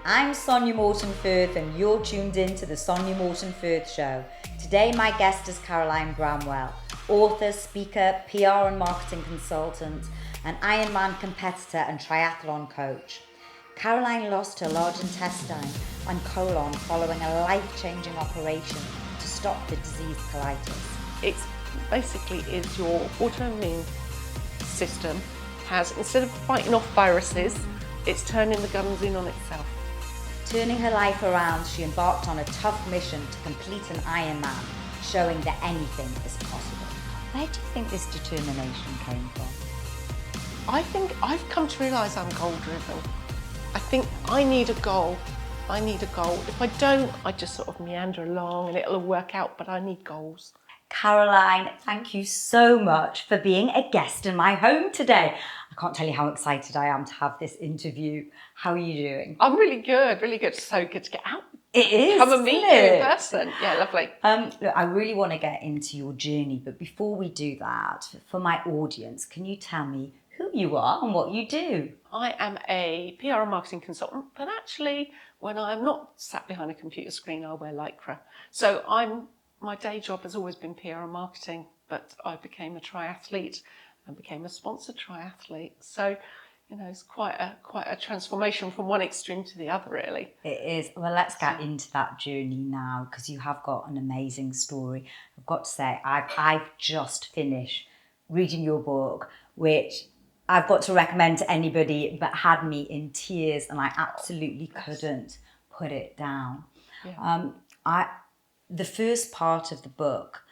I'm Sonya Morton Firth and you're tuned in to the Sonya Morton Firth Show. Today my guest is Caroline Bramwell, author, speaker, PR and marketing consultant, an Ironman competitor and triathlon coach. Caroline lost her large intestine and colon following a life-changing operation to stop the disease colitis. It basically is your autoimmune system has, instead of fighting off viruses, it's turning the guns in on itself. Turning her life around, she embarked on a tough mission to complete an Ironman, showing that anything is possible. Where do you think this determination came from? I think I've come to realise I'm goal-driven. I think I need a goal. If I don't, I just sort of meander along and it'll all work out, but I need goals. Caroline, thank you so much for being a guest in my home today. I can't tell you how excited I am to have this interview. How are you doing? I'm really good, really good. So good to get out. It is. Come and meet you in person. Yeah, lovely. Look, I really want to get into your journey, but before we do that, for my audience, can you tell me who you are and what you do? I am a PR and marketing consultant, but actually, when I'm not sat behind a computer screen, I wear Lycra. So my day job has always been PR and marketing, but I became a triathlete and became a sponsored triathlete. So, you know, it's quite a transformation from one extreme to the other, really. It is. Well, let's get into that journey now, because you have got an amazing story. I've got to say, I've just finished reading your book, which I've got to recommend to anybody, but had me in tears, and I absolutely couldn't put it down. Yeah. The first part of the book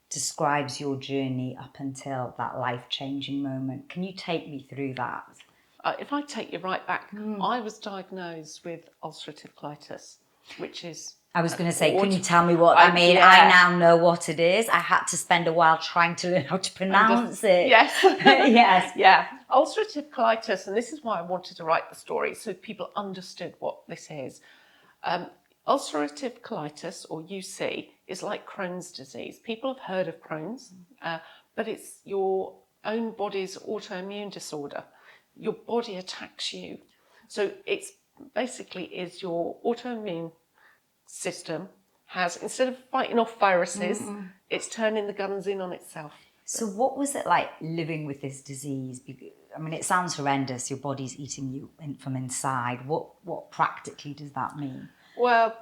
describes your journey up until that life-changing moment. Can you take me through that? If I take you right back, I was diagnosed with ulcerative colitis, which is... I was going to say, can you tell me what I mean? Yeah. I now know what it is. I had to spend a while trying to learn how to pronounce it. Yes. Yes. Yeah. Ulcerative colitis, and this is why I wanted to write the story, so people understood what this is. Ulcerative colitis, or UC, is like Crohn's disease. People have heard of Crohn's, but it's your own body's autoimmune disorder. Your body attacks you. So it's basically is your autoimmune system has, instead of fighting off viruses, it's turning the guns in on itself. So what was it like living with this disease? I mean, it sounds horrendous. Your body's eating you from inside. What practically does that mean? Well,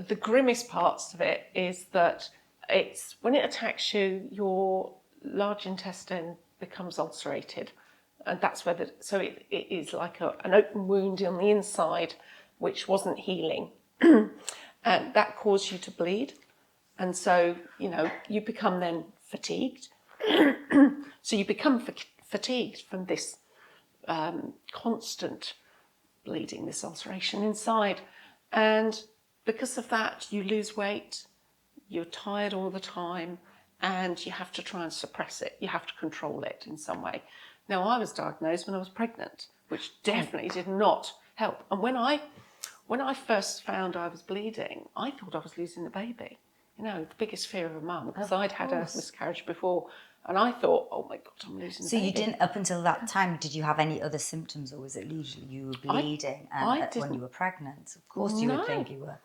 the grimmest parts of it is that it's when it attacks you, your large intestine becomes ulcerated. And that's where it is like an open wound on the inside, which wasn't healing. And that caused you to bleed. And so, you know, you become then fatigued. So you become fatigued from this constant bleeding, this ulceration inside. And because of that, you lose weight, you're tired all the time, and you have to try and suppress it. You have to control it in some way. Now, I was diagnosed when I was pregnant, which definitely did not help. And when I first found I was bleeding, I thought I was losing the baby. You know, the biggest fear of a mum, because I'd had a miscarriage before. And I thought, oh my God, I'm losing the baby. So you didn't, up until that time, did you have any other symptoms, or was it usually you were bleeding when you were pregnant? Of course you would think you were.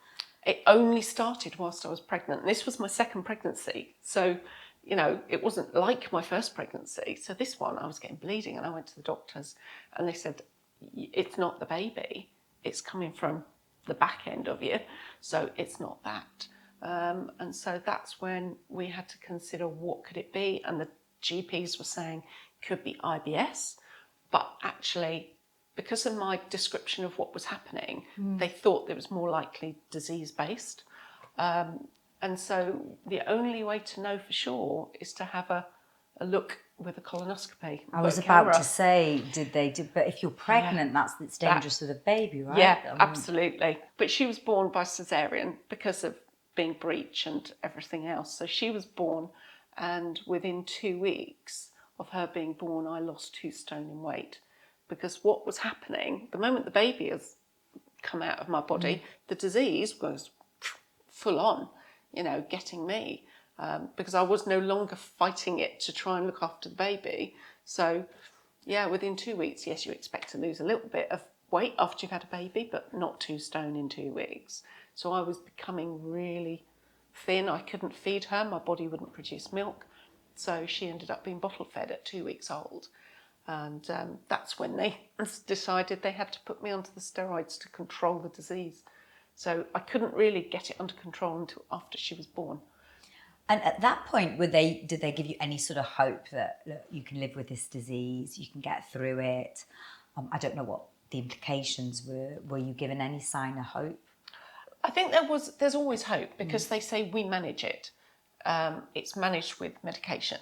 It only started whilst I was pregnant. This was my second pregnancy. So, you know, it wasn't like my first pregnancy. So this one, I was getting bleeding, and I went to the doctors and they said, it's not the baby. It's coming from the back end of you. So it's not that. And so that's when we had to consider what could it be. And the GPs were saying could be IBS. But actually, because of my description of what was happening, they thought it was more likely disease-based. And so the only way to know for sure is to have a look with a colonoscopy. I was about to say, but if you're pregnant, it's dangerous for the baby, right? Yeah, absolutely. But she was born by cesarean because of being breech and everything else. So she was born, and within 2 weeks of her being born, I lost 2 stone in weight. Because what was happening, the moment the baby has come out of my body, the disease was full on, you know, getting me. Because I was no longer fighting it to try and look after the baby. So, yeah, within 2 weeks, yes, you expect to lose a little bit of weight after you've had a baby, but not 2 stone in 2 weeks. So I was becoming really thin. I couldn't feed her. My body wouldn't produce milk. So she ended up being bottle fed at 2 weeks old. And that's when they decided they had to put me onto the steroids to control the disease. So I couldn't really get it under control until after she was born. And at that point, did they give you any sort of hope that, look, you can live with this disease, you can get through it? I don't know what the implications were. Were you given any sign of hope? I think there's always hope, because they say we manage it. It's managed with medication,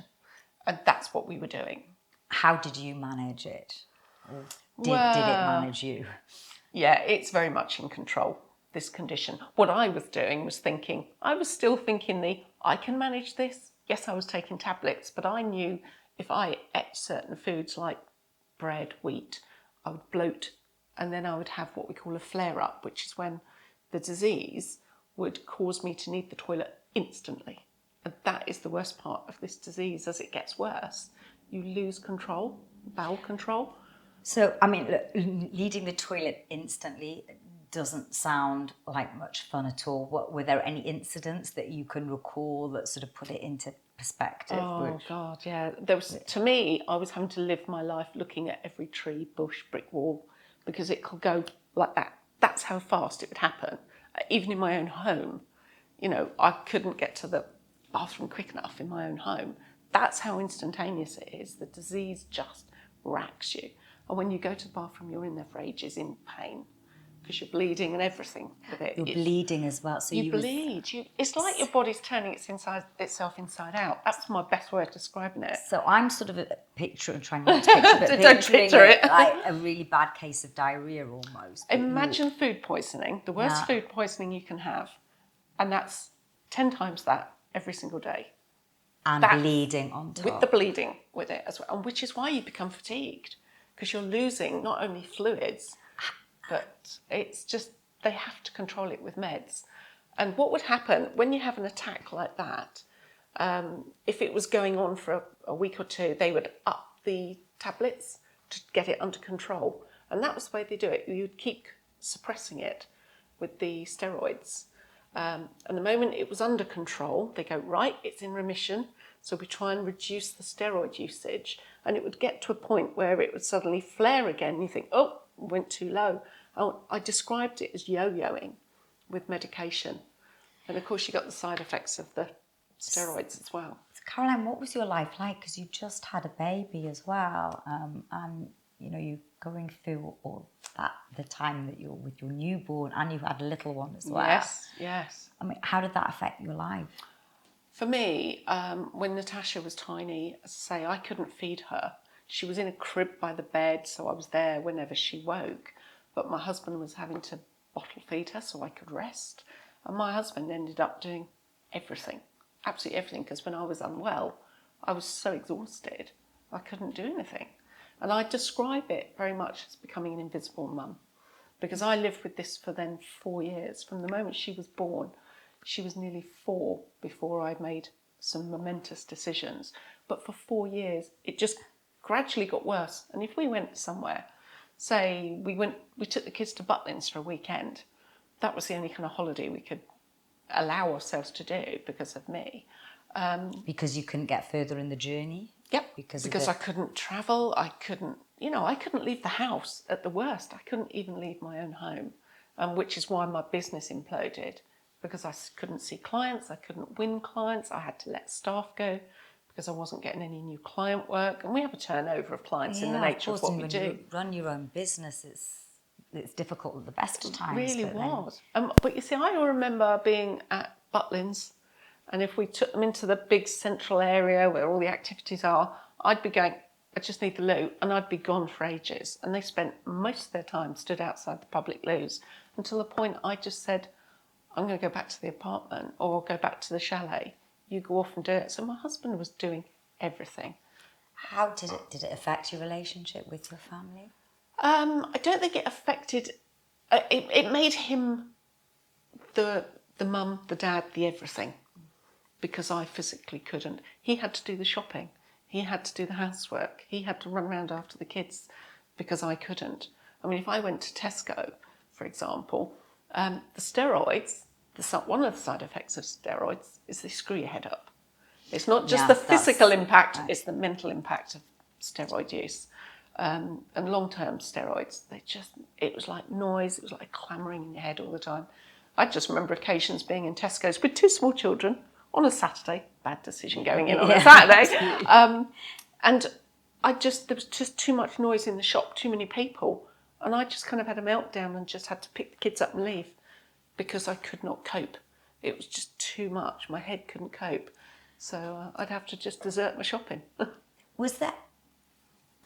and that's what we were doing. How did you manage it? Or did it manage you? Yeah, it's very much in control, this condition. What I was doing was I was still thinking I can manage this. Yes, I was taking tablets, but I knew if I ate certain foods like bread, wheat, I would bloat, and then I would have what we call a flare-up, which is when the disease would cause me to need the toilet instantly. And that is the worst part of this disease. As it gets worse, you lose control, bowel control. So, I mean, look, leading the toilet instantly doesn't sound like much fun at all. Were there any incidents that you can recall that sort of put it into perspective? Oh, God, yeah. To me, I was having to live my life looking at every tree, bush, brick wall, because it could go like that. That's how fast it would happen. Even in my own home, I couldn't get to the bathroom quick enough in my own home. That's how instantaneous it is. The disease just racks you. And when you go to the bathroom, you're in there for ages in pain, because you're bleeding and everything with it. You're bleeding as well. So you bleed. It's like your body's turning itself inside out. That's my best way of describing it. So I'm sort of trying not to picture, but Don't picture it. Like a really bad case of diarrhea almost. Imagine food poisoning, the worst food poisoning you can have, and that's 10 times that every single day. And bleeding on top. With the bleeding with it as well, and which is why you become fatigued, because you're losing not only fluids, but it's just they have to control it with meds. And what would happen when you have an attack like that, if it was going on for a week or two, they would up the tablets to get it under control. And that was the way they do it. You'd keep suppressing it with the steroids. And the moment it was under control, they go, right, it's in remission. So we try and reduce the steroid usage. And it would get to a point where it would suddenly flare again. You think, oh, went too low. I described it as yo-yoing with medication. And of course, you got the side effects of the steroids as well. So Caroline, what was your life like? Because you just had a baby as well. And, you're going through all that, the time that you're with your newborn, and you had a little one as well. Yes. I mean, how did that affect your life? For me, when Natasha was tiny, as I say, I couldn't feed her. She was in a crib by the bed, so I was there whenever she woke. But my husband was having to bottle feed her so I could rest. And my husband ended up doing everything, absolutely everything, because when I was unwell, I was so exhausted, I couldn't do anything. And I describe it very much as becoming an invisible mum, because I lived with this for then 4 years. From the moment she was born, she was nearly 4 before I made some momentous decisions. But for 4 years, it just gradually got worse. And if we went somewhere, say we took the kids to Butlins for a weekend, that was the only kind of holiday we could allow ourselves to do because of me. Because you couldn't get further in the journey? Yep, because I couldn't travel, I couldn't leave the house at the worst. I couldn't even leave my own home, which is why my business imploded, because I couldn't see clients, I couldn't win clients, I had to let staff go because I wasn't getting any new client work. And we have a turnover of clients in the nature of what we do. When you run your own business, it's difficult at the best of times. It really was. But you see, I remember being at Butlins, and if we took them into the big central area where all the activities are, I'd be going, I just need the loo, and I'd be gone for ages. And they spent most of their time stood outside the public loos until the point I just said, I'm going to go back to the apartment or go back to the chalet. You go off and do it. So my husband was doing everything. How did it affect your relationship with your family? I don't think it affected. It made him the mum, the dad, the everything, because I physically couldn't. He had to do the shopping. He had to do the housework. He had to run around after the kids because I couldn't. I mean, if I went to Tesco, for example, the steroids, one of the side effects of steroids is they screw your head up. It's not just the physical impact, it's the mental impact of steroid use. And long-term steroids, it was like noise, it was like clamoring in your head all the time. I just remember occasions being in Tesco's with 2 small children on a Saturday, bad decision going in on a Saturday, and there was just too much noise in the shop, too many people, and I just kind of had a meltdown and just had to pick the kids up and leave because I could not cope. It was just too much. My head couldn't cope. So I'd have to just desert my shopping. Was there,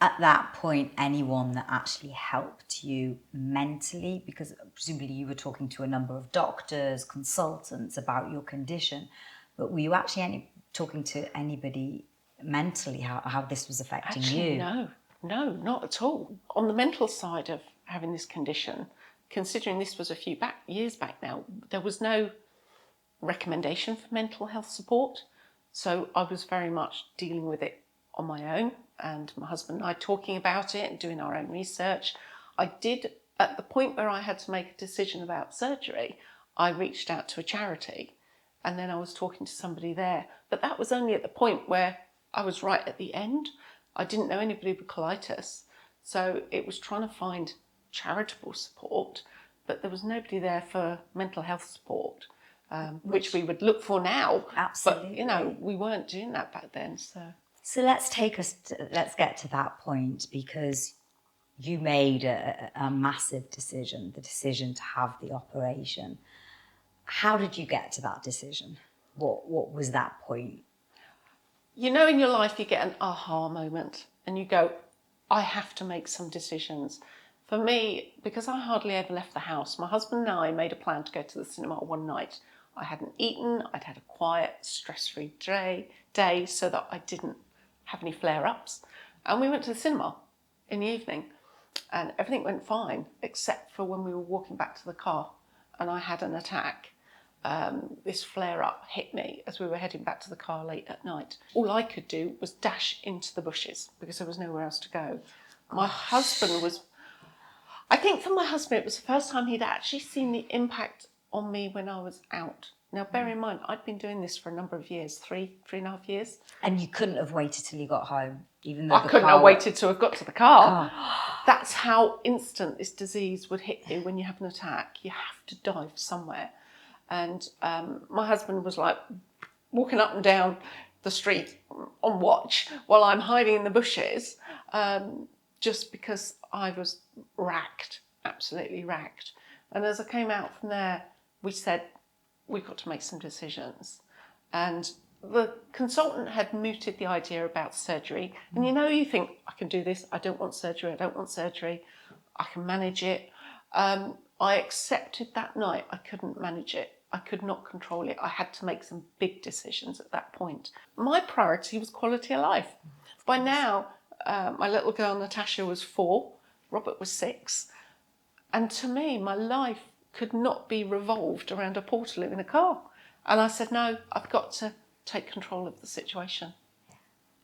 at that point, anyone that actually helped you mentally? Because presumably you were talking to a number of doctors, consultants about your condition, but were you actually talking to anybody mentally, how this was affecting you? No, not at all. On the mental side of having this condition, considering this was a few years back now, there was no recommendation for mental health support. So I was very much dealing with it on my own, and my husband and I talking about it and doing our own research. I did, at the point where I had to make a decision about surgery, I reached out to a charity, and then I was talking to somebody there. But that was only at the point where I was right at the end. I didn't know anybody with colitis, so it was trying to find charitable support, but there was nobody there for mental health support. Which we would look for now. Absolutely. But, we weren't doing that back then. So let's get to that point, because you made a massive decision, the decision to have the operation. How did you get to that decision? What was that point? In your life you get an aha moment and you go, I have to make some decisions. For me, because I hardly ever left the house, my husband and I made a plan to go to the cinema one night. I hadn't eaten, I'd had a quiet, stress-free day so that I didn't have any flare-ups. And we went to the cinema in the evening and everything went fine, except for when we were walking back to the car and I had an attack. This flare-up hit me as we were heading back to the car late at night. All I could do was dash into the bushes because there was nowhere else to go. I think for my husband, it was the first time he'd actually seen the impact on me when I was out. Now, bear in mind, I'd been doing this for a number of years, 3.5 years. And you couldn't have waited till you got home, even though I couldn't have waited till I got to the car. That's how instant this disease would hit you when you have an attack. You have to dive somewhere. And my husband was like walking up and down the street on watch while I'm hiding in the bushes, just because I was racked, absolutely racked. And as I came out from there, we said, we've got to make some decisions. And the consultant had mooted the idea about surgery. And you think, I can do this, I don't want surgery, I can manage it. I accepted that night I couldn't manage it. I could not control it. I had to make some big decisions at that point. My priority was quality of life. By now, my little girl Natasha was 4, Robert was 6. And to me, my life could not be revolved around a portaloo in a car. And I said, no, I've got to take control of the situation.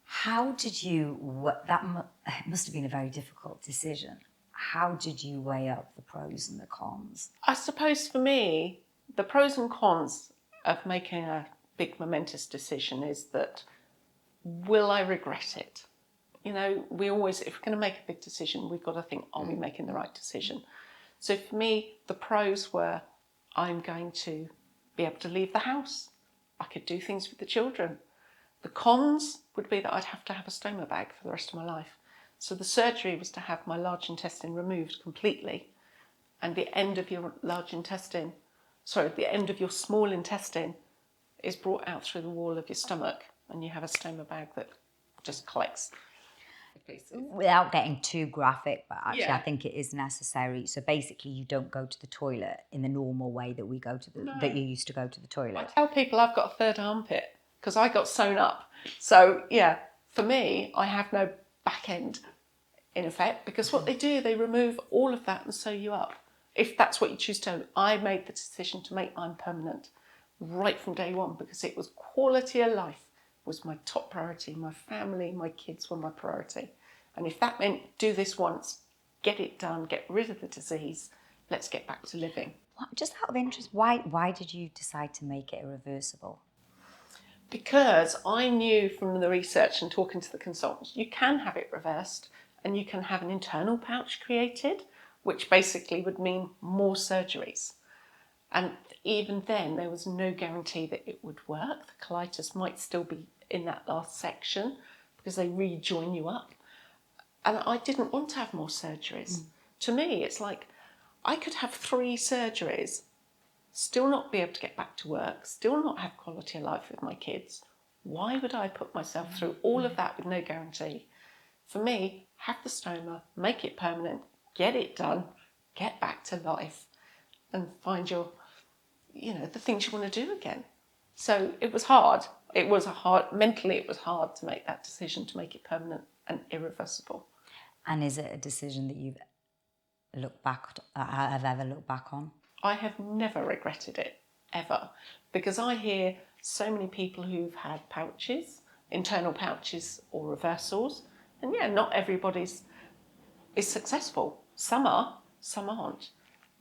How did you, it must have been a very difficult decision. How did you weigh up the pros and the cons? I suppose for me, the pros and cons of making a big momentous decision is that, will I regret it? We always, if we're going to make a big decision, we've got to think, are we making the right decision? So for me, the pros were, I'm going to be able to leave the house. I could do things with the children. The cons would be that I'd have to have a stoma bag for the rest of my life. So the surgery was to have my large intestine removed completely, and the end of your the end of your small intestine is brought out through the wall of your stomach, and you have a stoma bag that just collects. Without getting too graphic, but actually I think it is necessary. So basically you don't go to the toilet in the normal way that that you used to go to the toilet. I tell people I've got a third armpit because I got sewn up. So for me, I have no back end in effect, because what they do, they remove all of that and sew you up. If that's what you choose to do. I made the decision to make mine permanent right from day one, because it was quality of life was my top priority. My family, my kids were my priority. And if that meant do this once, get it done, get rid of the disease, let's get back to living. Just out of interest, why did you decide to make it irreversible? Because I knew from the research and talking to the consultants, you can have it reversed and you can have an internal pouch created, which basically would mean more surgeries. And even then, there was no guarantee that it would work. The colitis might still be in that last section because they rejoin you up. And I didn't want to have more surgeries. To me, it's like I could have 3 surgeries, still not be able to get back to work, still not have quality of life with my kids. Why would I put myself through all of that with no guarantee? For me, have the stoma, make it permanent, get it done, get back to life and find your, the things you want to do again. So it was hard. Mentally it was hard to make that decision to make it permanent and irreversible. And is it a decision that you've have ever looked back on? I have never regretted it, ever, because I hear so many people who've had pouches, internal pouches or reversals, and not everybody's is successful. Some are, some aren't.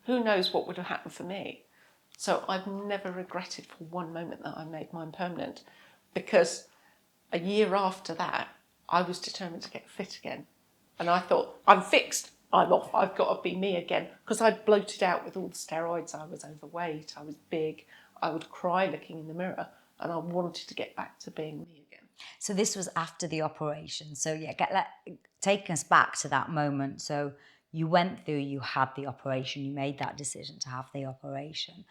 Who knows what would have happened for me? So I've never regretted for one moment that I made mine permanent, because a year after that, I was determined to get fit again. And I thought, I'm fixed, I'm off, I've got to be me again. Because I'd bloated out with all the steroids, I was overweight, I was big, I would cry looking in the mirror, and I wanted to get back to being me again. So this was after the operation. So take us back to that moment. So you went through, you had the operation, you made that decision to have the operation.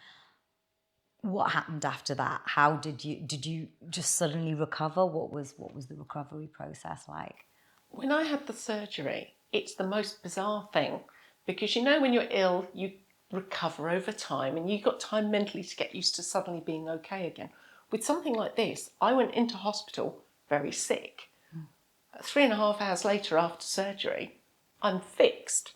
What happened after that? How did you just suddenly recover? What was the recovery process like? When I had the surgery, it's the most bizarre thing, because when you're ill, you recover over time and you've got time mentally to get used to suddenly being okay again. With something like this, I went into hospital very sick. 3.5 hours later after surgery, I'm fixed.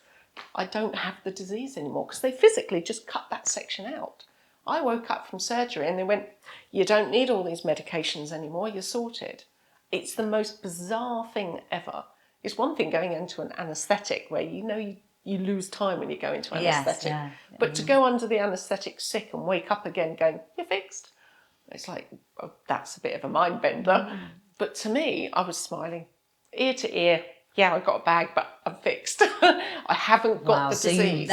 I don't have the disease anymore because they physically just cut that section out. I woke up from surgery and they went, you don't need all these medications anymore, you're sorted. It's the most bizarre thing ever. It's one thing going into an anaesthetic where you lose time when you go into anaesthetic. Yes, yeah. But to go under the anaesthetic sick and wake up again going, you're fixed. It's like, oh, that's a bit of a mind bender. But to me, I was smiling ear to ear. Yeah, I got a bag, but I'm fixed. I haven't got the disease.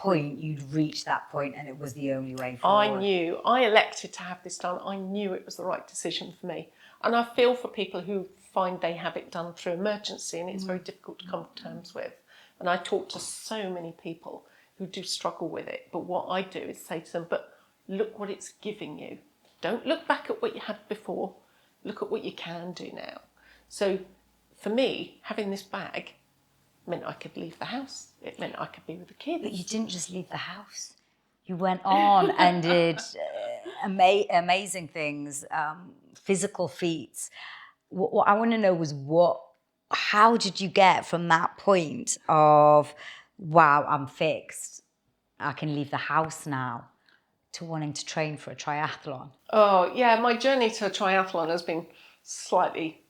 You'd reached that point and it was the only way forward. I elected to have this done. I knew it was the right decision for me. And I feel for people who find they have it done through emergency and it's very difficult to come to terms with. And I talk to so many people who do struggle with it. But what I do is say to them, but look what it's giving you. Don't look back at what you had before. Look at what you can do now. So for me, having this bag meant I could leave the house. It meant I could be with the kids. But you didn't just leave the house. You went on and did amazing things, physical feats. What I want to know was how did you get from that point of, wow, I'm fixed, I can leave the house now, to wanting to train for a triathlon? Oh, yeah, my journey to a triathlon has been slightly,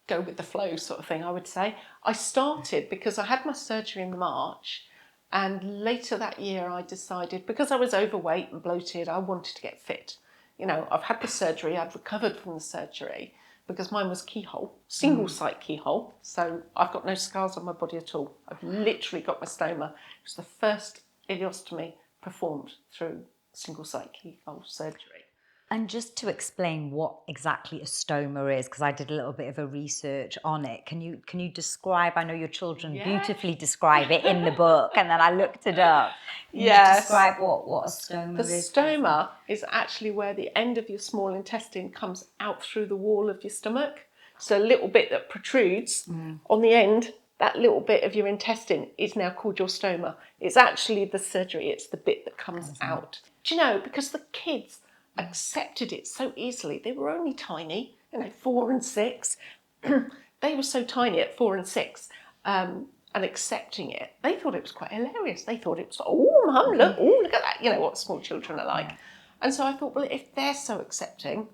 go with the flow sort of thing, I would say. I started because I had my surgery in March, and later that year I decided, because I was overweight and bloated, I wanted to get fit. I've had the surgery, I'd recovered from the surgery, because mine was keyhole, single site keyhole, so I've got no scars on my body at all. I've literally got my stoma. It was the first ileostomy performed through single site keyhole surgery. And just to explain what exactly a stoma is, because I did a little bit of a research on it, can you describe? I know your children beautifully describe it in the book, and then I looked it up. Yes. Describe what a stoma is. The stoma is actually where the end of your small intestine comes out through the wall of your stomach. So a little bit that protrudes on the end, that little bit of your intestine is now called your stoma. It's actually the surgery. It's the bit that comes out. Do you know, because the kids accepted it so easily. They were only tiny, 4 and 6. They were so tiny at 4 and 6, and accepting it. They thought it was quite hilarious. They thought it was, oh, Mum, look at that. What small children are like. And so I thought, well, if they're so accepting,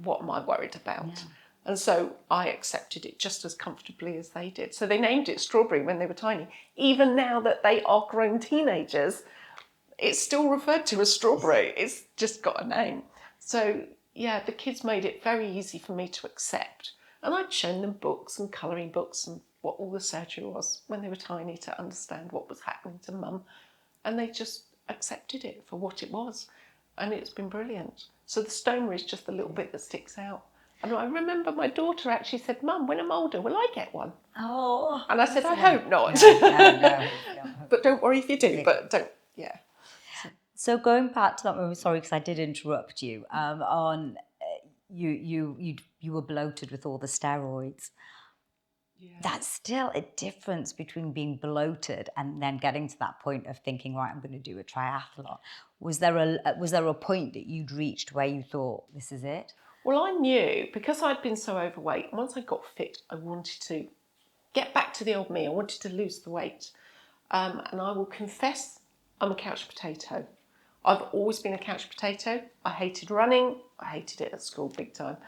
what am I worried about? And so I accepted it just as comfortably as they did. So they named it Strawberry when they were tiny. Even now that they are grown teenagers, it's still referred to as Strawberry. It's just got a name. So yeah, the kids made it very easy for me to accept. And I'd shown them books and colouring books and what all the surgery was when they were tiny to understand what was happening to mum. And they just accepted it for what it was. And it's been brilliant. So the stoma is just the little bit that sticks out. And I remember my daughter actually said, "Mum, when I'm older, will I get one?" Oh. And I said, "I hope not." No. But don't worry if you do, but don't, yeah. So going back to that moment, sorry, because I did interrupt you, on you were bloated with all the steroids. Yeah. That's still a difference between being bloated and then getting to that point of thinking, right, I'm going to do a triathlon. Was there a point that you'd reached where you thought, this is it? Well, I knew, because I'd been so overweight, once I got fit, I wanted to get back to the old me. I wanted to lose the weight. And I will confess, I'm a couch potato. I've always been a couch potato. I hated running. I hated it at school big time.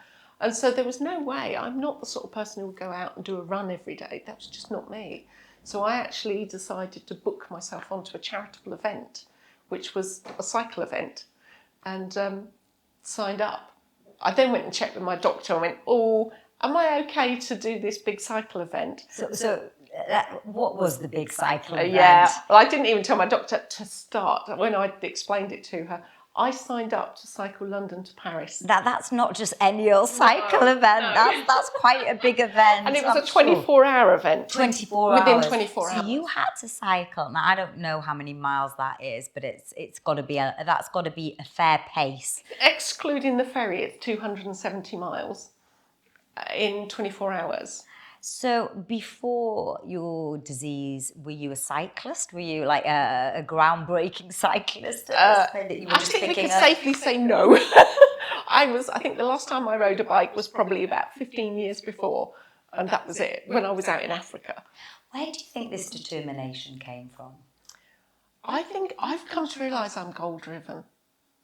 And so there was no way. I'm not the sort of person who would go out and do a run every day. That was just not me. So I actually decided to book myself onto a charitable event, which was a cycle event, and signed up. I then went and checked with my doctor and went, "Oh, am I okay to do this big cycle event?" So what was the big cycle event? Yeah, well, I didn't even tell my doctor to start. When I explained it to her, I signed up to cycle London to Paris. That's not just any old cycle event. No. That's quite a big event. And it was a 24-hour event. 24 hours. Within 24 hours. So you had to cycle. Now I don't know how many miles that is, but it's got to be that's got to be a fair pace. Excluding the ferry, it's 270 miles in 24 hours. So before your disease, were you a cyclist? Were you like a groundbreaking cyclist? I think we can safely say no. I think the last time I rode a bike was probably about 15 years before, and that was it, when I was out in Africa. Where do you think this determination came from? I think I've come to realise I'm goal-driven.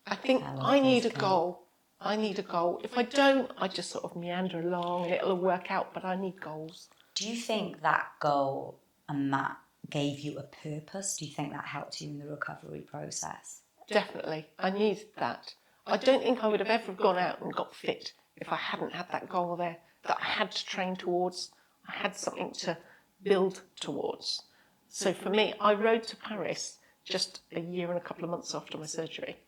I think I need a goal. I need a goal. If I don't, I just sort of meander along and it'll work out, but I need goals. Do you think that goal and that gave you a purpose? Do you think that helped you in the recovery process? Definitely. I needed that. I don't think I would have ever gone out and got fit if I hadn't had that goal there that I had to train towards. I had something to build towards. So for me, I rode to Paris just a year and a couple of months after my surgery.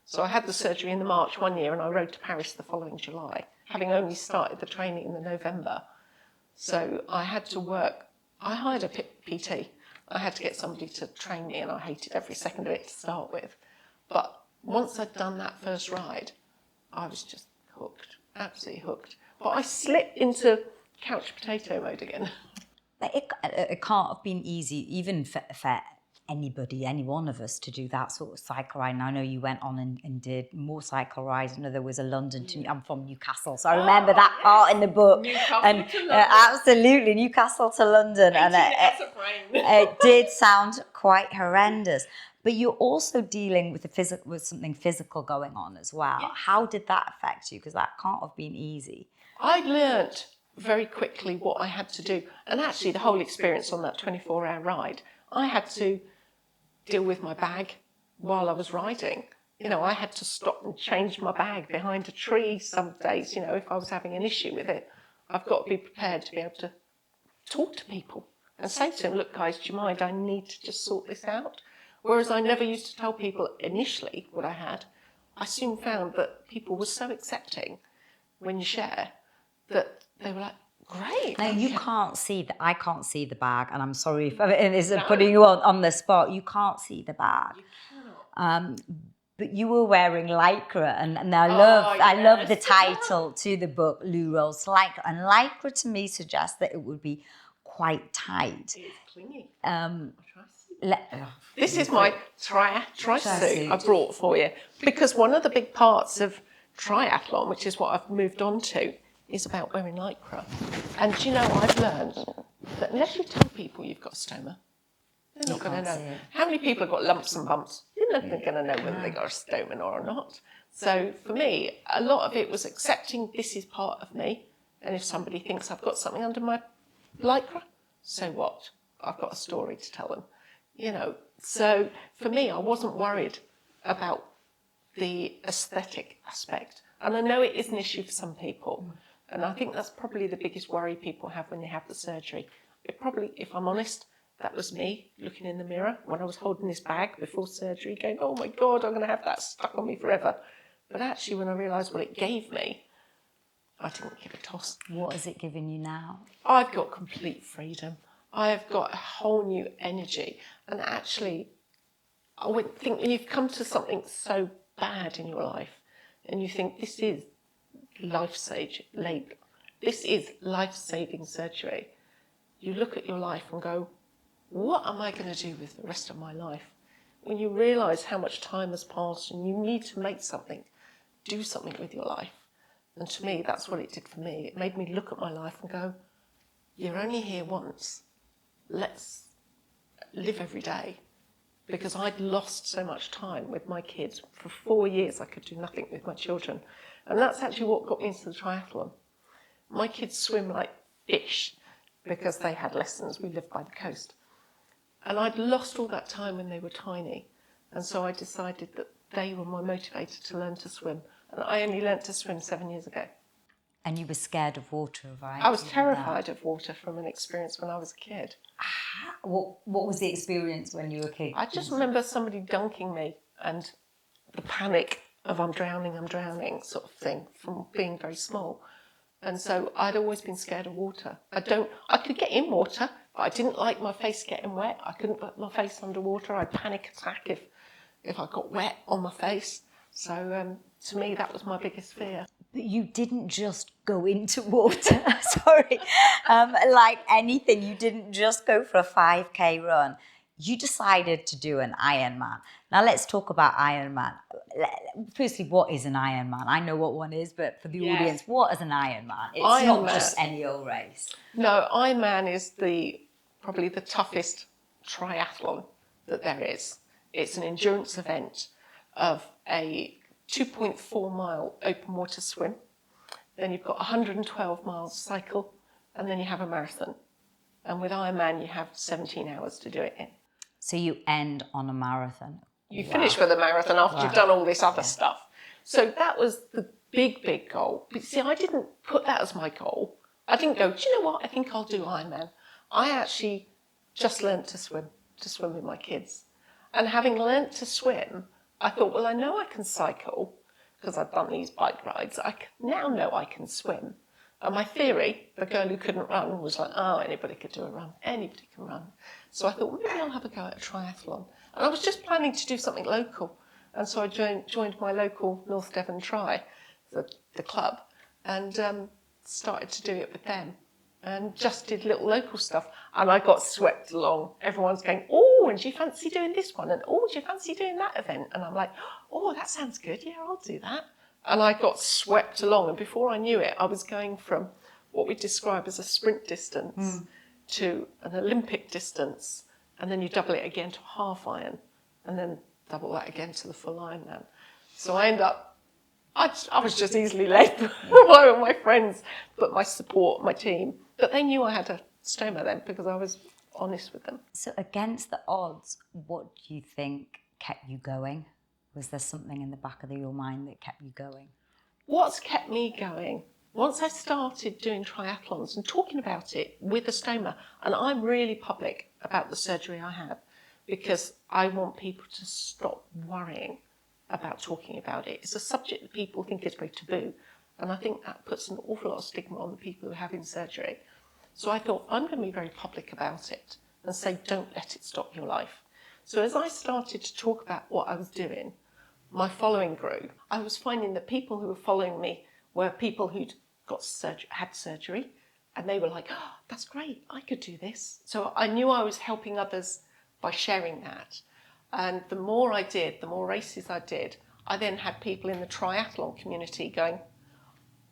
So I had the surgery in the March one year and I rode to Paris the following July, having only started the training in the November. So I had to work. I hired a PT. I had to get somebody to train me and I hated every second of it to start with. But once I'd done that first ride, I was just hooked, absolutely hooked. But I slipped into couch potato mode again. But it can't have been easy, even for anybody, any one of us, to do that sort of cycle ride. And I know you went on and did more cycle rides. I know there was a London to, I'm from Newcastle, so I remember that part in the book. Newcastle and to London. Absolutely, Newcastle to London. And it did sound quite horrendous. But you're also dealing with with something physical going on as well. Yes. How did that affect you? Because that can't have been easy. I learnt very quickly what I had to do. And actually the whole experience on that 24-hour ride, I had to deal with my bag while I was riding. You know, I had to stop and change my bag behind a tree some days, you know, if I was having an issue with it. I've got to be prepared to be able to talk to people and say to them, "Look, guys, do you mind? I need to just sort this out." Whereas I never used to tell people initially what I had. I soon found that people were so accepting when you share that they were like, "Great." Now you can't see I can't see the bag, and I'm sorry if it isn't putting you on the spot. You can't see the bag. You cannot. But you were wearing Lycra, and I love the title to the book, Lou Rolls Lycra. And Lycra to me suggests that it would be quite tight. It's clingy. This is my tri-suit I brought for you, because one of the big parts of triathlon, which is what I've moved on to, is about wearing Lycra. And do you know, I've learned that unless you tell people you've got a stoma, they're not going to know. How many people have got lumps and bumps? You're not going to know whether they got a stoma or not. So for me, a lot of it was accepting this is part of me And if somebody thinks I've got something under my lycra, so what? I've got a story to tell them, you know. So for me, I wasn't worried about the aesthetic aspect. And I know it is an issue for some people. And I think that's probably the biggest worry people have when they have the surgery. It probably, if I'm honest, that was me looking in the mirror when I was holding this bag before surgery, going, oh my God, I'm going to have that stuck on me forever. But actually, when I realised what it gave me, I didn't give a toss. What has it given you now? I've got complete freedom. I've got a whole new energy. And actually, I would think when you've come to something so bad in your life and you think this is life-saving surgery, you look at your life and go, what am I going to do with the rest of my life? When you realise how much time has passed and you need to make something, do something with your life. And to me, that's what it did for me. It made me look at my life and go, you're only here once. Let's live every day. Because I'd lost so much time with my kids. For 4 years, I could do nothing with my children. And that's actually what got me into the triathlon. My kids swim like fish because they had lessons. We lived by the coast. And I'd lost all that time when they were tiny. And so I decided that they were my motivator to learn to swim. And I only learnt to swim 7 years ago. And you were scared of water, right? I was terrified of water from an experience when I was a kid. What was the experience when you were a kid? I just remember somebody dunking me and the panic of I'm drowning sort of thing from being very small. And so I'd always been scared of water. I could get in water, but I didn't like my face getting wet. I couldn't put my face underwater. I'd panic attack if I got wet on my face. So to me, that was my biggest fear. You didn't just go into water, sorry, like anything. You didn't just go for a 5K run. You decided to do an Ironman. Now let's talk about Ironman. Firstly, what is an Ironman? I know what one is, but for the audience, what is an Ironman? It's Ironman, not just any old race. No, Ironman is probably the toughest triathlon that there is. It's an endurance event of a 2.4 mile open water swim. Then you've got 112 miles cycle, and then you have a marathon. And with Ironman, you have 17 hours to do it in. So you end on a marathon. You finish with a marathon after you've done all this other stuff. So that was the big goal. But see, I didn't put that as my goal. I didn't go, do you know what? I think I'll do Ironman. I actually just learnt to swim with my kids. And having learnt to swim, I thought, well, I know I can cycle because I've done these bike rides. I now know I can swim. And my theory, the girl who couldn't run, was like, oh, anybody could do a run. Anybody can run. So I thought, well, maybe I'll have a go at a triathlon. And I was just planning to do something local. And so I joined my local North Devon Tri, the club, and started to do it with them. And just did little local stuff. And I got swept along. Everyone's going, oh, and do you fancy doing this one? And oh, do you fancy doing that event? And I'm like, oh, that sounds good. Yeah, I'll do that. And I got swept along. And before I knew it, I was going from what we describe as a sprint distance to an Olympic distance. And then you double it again to a half iron. And then double that again to the full Ironman. So I end up, I was just easily led by all my friends, but my support, my team. But they knew I had a stoma then because I was honest with them. So against the odds, what do you think kept you going? Was there something in the back of your mind that kept you going? What's kept me going? Once I started doing triathlons and talking about it with a stoma, and I'm really public about the surgery I have because I want people to stop worrying about talking about it. It's a subject that people think is very taboo, and I think that puts an awful lot of stigma on the people who are having surgery. So I thought, I'm going to be very public about it and say, don't let it stop your life. So as I started to talk about what I was doing, my following grew. I was finding that people who were following me were people who'd had surgery, and they were like, oh, that's great, I could do this. So I knew I was helping others by sharing that. And the more I did, the more races I did, I then had people in the triathlon community going,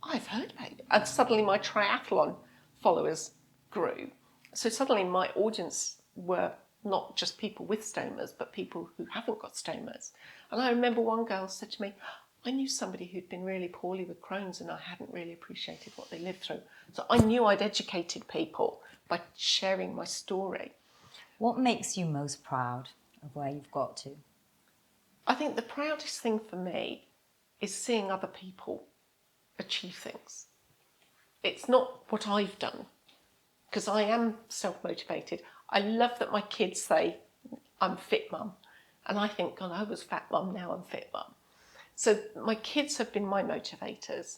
I've heard about it. And suddenly my triathlon followers grew. So suddenly my audience were not just people with stomas, but people who haven't got stomas. And I remember one girl said to me, I knew somebody who'd been really poorly with Crohn's and I hadn't really appreciated what they lived through. So I knew I'd educated people by sharing my story. What makes you most proud of where you've got to? I think the proudest thing for me is seeing other people achieve things. It's not what I've done, because I am self-motivated. I love that my kids say, I'm fit mum. And I think, God, I was fat mum, now I'm fit mum. So my kids have been my motivators.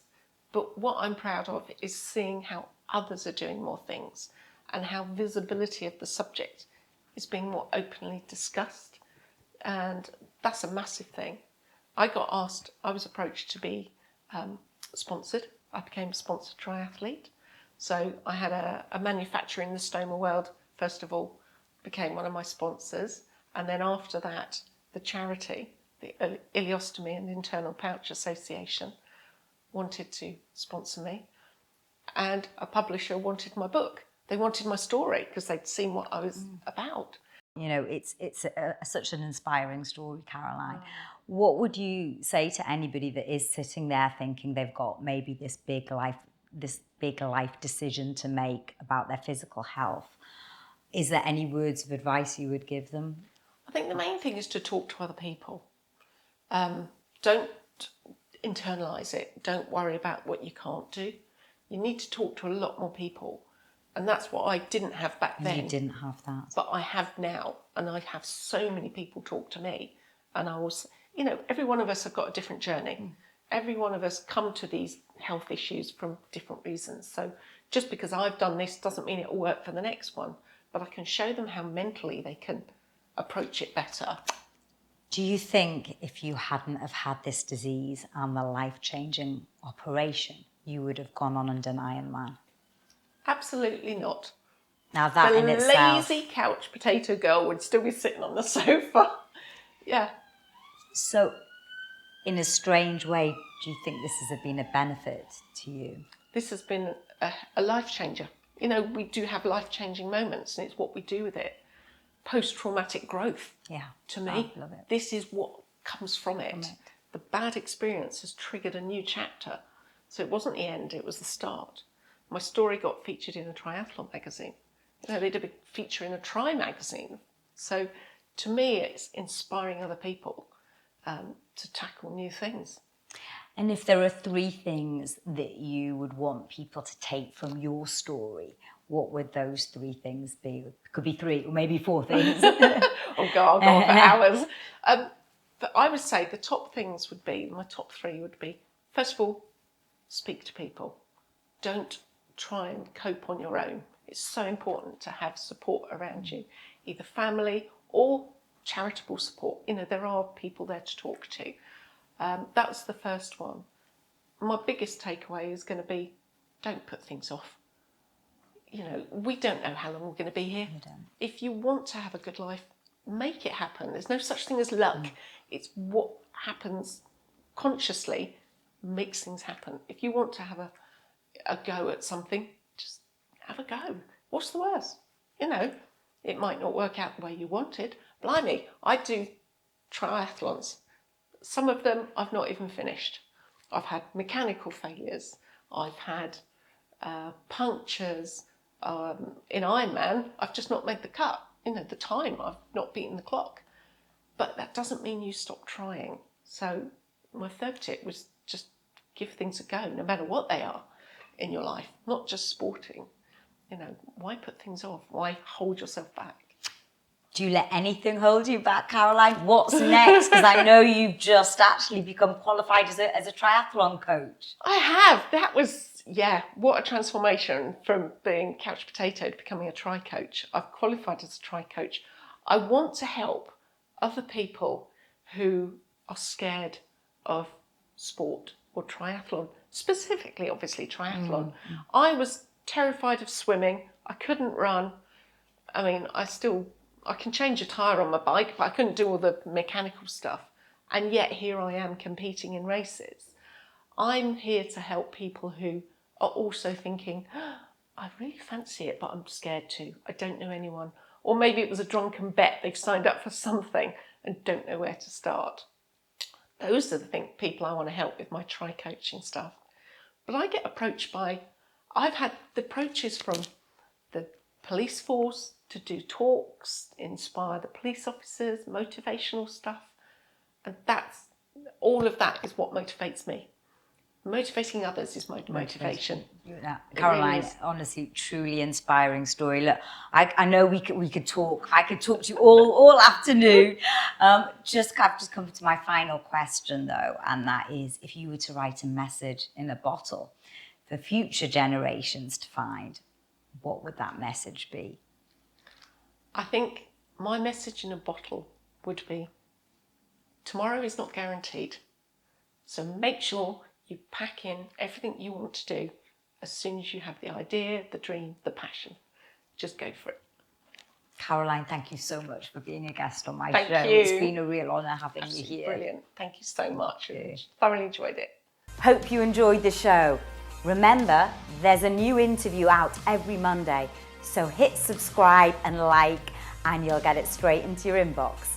But what I'm proud of is seeing how others are doing more things and how visibility of the subject is being more openly discussed. And that's a massive thing. I was approached to be sponsored. I became a sponsored triathlete. So I had a manufacturer in the Stoma world, first of all, became one of my sponsors. And then after that, the charity, the Ileostomy and Internal Pouch Association, wanted to sponsor me. And a publisher wanted my book. They wanted my story because they'd seen what I was about. You know, it's such an inspiring story, Caroline. What would you say to anybody that is sitting there thinking they've got maybe this big life decision to make about their physical health? Is there any words of advice you would give them? I think the main thing is to talk to other people. Don't internalise it. Don't worry about what you can't do. You need to talk to a lot more people. And that's what I didn't have back then. You didn't have that. But I have now. And I have so many people talk to me. And I was, every one of us have got a different journey. Every one of us come to these health issues from different reasons. So just because I've done this doesn't mean it will work for the next one. But I can show them how mentally they can approach it better. Do you think if you hadn't have had this disease and the life-changing operation, you would have gone on and done Ironman? Absolutely not. Now that the in itself... lazy couch potato girl would still be sitting on the sofa. Yeah. So, in a strange way, do you think this has been a benefit to you? This has been a life changer. We do have life-changing moments, and it's what we do with it. Post-traumatic growth. Yeah. To me, I love it. this is what comes from it. The bad experience has triggered a new chapter. So it wasn't the end, it was the start. My story got featured in a triathlon magazine. They did a feature in a Tri magazine. So to me, it's inspiring other people to tackle new things. And if there are 3 things that you would want people to take from your story, what would those 3 things be? It could be 3 or maybe 4 things. Oh God, I'll go on for hours. But I would say the top things would be, my top 3 would be, first of all, speak to people. Don't try and cope on your own. It's so important to have support around you, either family or charitable support. There are people there to talk to. That was the first one. My biggest takeaway is going to be, don't put things off. We don't know how long we're going to be here. If you want to have a good life, make it happen. There's no such thing as luck. It's what happens consciously makes things happen. If you want to have a go at something, just have a go. What's the worst? It might not work out the way you wanted. Blimey, I do triathlons. Some of them I've not even finished. I've had mechanical failures. I've had punctures. In Ironman, I've just not made the cut. The time, I've not beaten the clock. But that doesn't mean you stop trying. So my third tip was just give things a go, no matter what they are in your life, not just sporting. Why put things off? Why hold yourself back? Do you let anything hold you back, Caroline? What's next? Because I know you've just actually become qualified as a triathlon coach. I have. That was, what a transformation from being couch potato to becoming a tri coach. I've qualified as a tri coach. I want to help other people who are scared of sport or triathlon, specifically, obviously, triathlon. I was terrified of swimming. I couldn't run. I mean, I can change a tyre on my bike, but I couldn't do all the mechanical stuff. And yet here I am competing in races. I'm here to help people who are also thinking, I really fancy it, but I'm scared too. I don't know anyone. Or maybe it was a drunken bet. They've signed up for something and don't know where to start. those are the people I want to help with my tri-coaching stuff. But I get approached I've had the approaches from the police force to do talks, inspire the police officers, motivational stuff. And all of that is what motivates me. Motivating others is my motivation. Caroline, really honestly, truly inspiring story. Look, I know we could talk. I could talk to you all afternoon. I've just come to my final question though, and that is, if you were to write a message in a bottle for future generations to find, what would that message be? I think my message in a bottle would be, tomorrow is not guaranteed. So make sure you pack in everything you want to do as soon as you have the idea, the dream, the passion. Just go for it. Caroline, thank you so much for being a guest on my show. Thank you. It's been a real honour having you here. Brilliant. Thank you so much. Thoroughly enjoyed it. Hope you enjoyed the show. Remember, there's a new interview out every Monday, so hit subscribe and like, and you'll get it straight into your inbox.